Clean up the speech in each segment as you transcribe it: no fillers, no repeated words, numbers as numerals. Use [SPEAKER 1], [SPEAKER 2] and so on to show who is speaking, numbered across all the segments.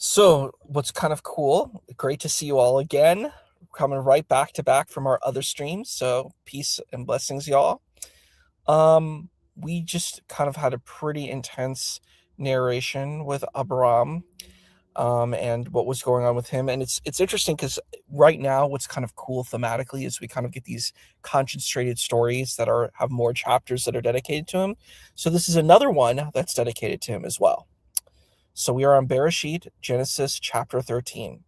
[SPEAKER 1] So, what's kind of cool, great to see you all again, coming right back to back from our other streams. So, peace and blessings, y'all. We just kind of had a pretty intense narration with Abram, and what was going on with him. And it's interesting because right now, what's kind of cool thematically is we kind of get these concentrated stories that have more chapters that are dedicated to him. So, this is another one that's dedicated to him as well. So we are on Bereshit, Genesis chapter 13.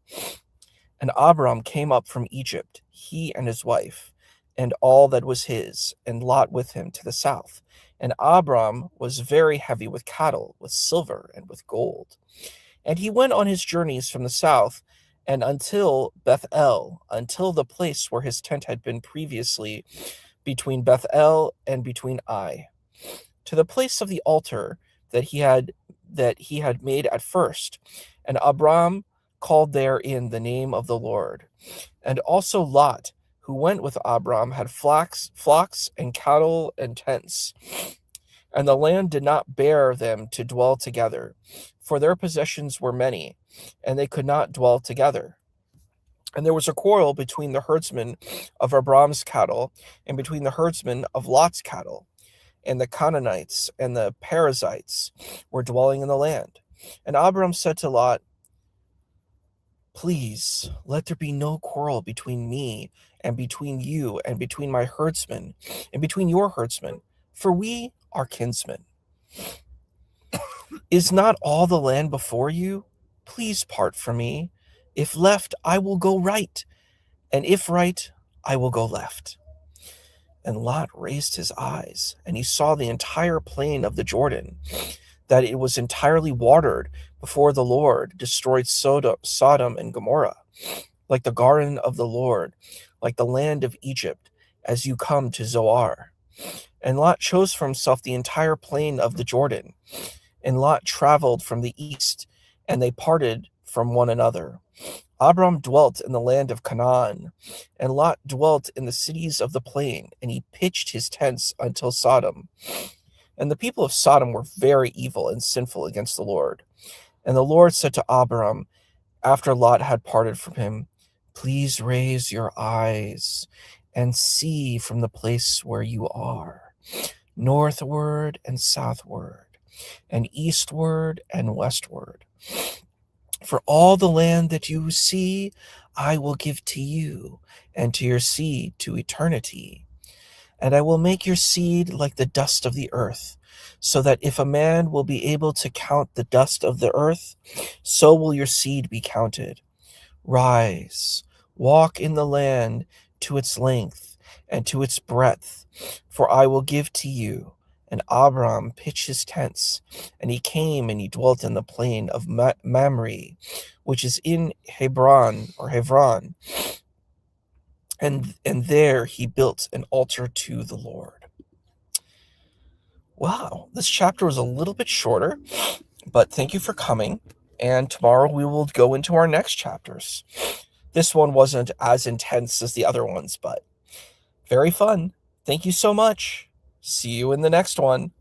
[SPEAKER 1] And Abram came up from Egypt, he and his wife, and all that was his, and Lot with him to the south. And Abram was very heavy with cattle, with silver, and with gold. And he went on his journeys from the south, and until Bethel, until the place where his tent had been previously, between Bethel and between Ai, to the place of the altar that he had made at first. And Abram called therein the name of the Lord. And also Lot, who went with Abram, had flocks and cattle and tents. And the land did not bear them to dwell together, for their possessions were many, and they could not dwell together. And there was a quarrel between the herdsmen of Abram's cattle and between the herdsmen of Lot's cattle. And the Canaanites and the Perizzites were dwelling in the land. And Abram said to Lot, "Please, let there be no quarrel between me and between you and between my herdsmen and between your herdsmen, for we are kinsmen. Is not all the land before you? Please part from me. If left, I will go right, and if right, I will go left." And Lot raised his eyes, and he saw the entire plain of the Jordan, that it was entirely watered before the Lord destroyed Sodom and Gomorrah, like the garden of the Lord, like the land of Egypt, as you come to Zoar. And Lot chose for himself the entire plain of the Jordan. And Lot traveled from the east, and they parted from one another. Abram dwelt in the land of Canaan, and Lot dwelt in the cities of the plain, and he pitched his tents until Sodom. And the people of Sodom were very evil and sinful against the Lord. And the Lord said to Abram, after Lot had parted from him, "Please raise your eyes and see from the place where you are, northward and southward, and eastward and westward. For all the land that you see, I will give to you and to your seed to eternity. And I will make your seed like the dust of the earth, so that if a man will be able to count the dust of the earth, so will your seed be counted. Rise, walk in the land to its length and to its breadth, for I will give to you." And Abram pitched his tents, and he came and he dwelt in the plain of Mamre, which is in Hebron, and there he built an altar to the Lord. Wow, this chapter was a little bit shorter, but thank you for coming. And tomorrow we will go into our next chapters. This one wasn't as intense as the other ones, but very fun. Thank you so much. See you in the next one.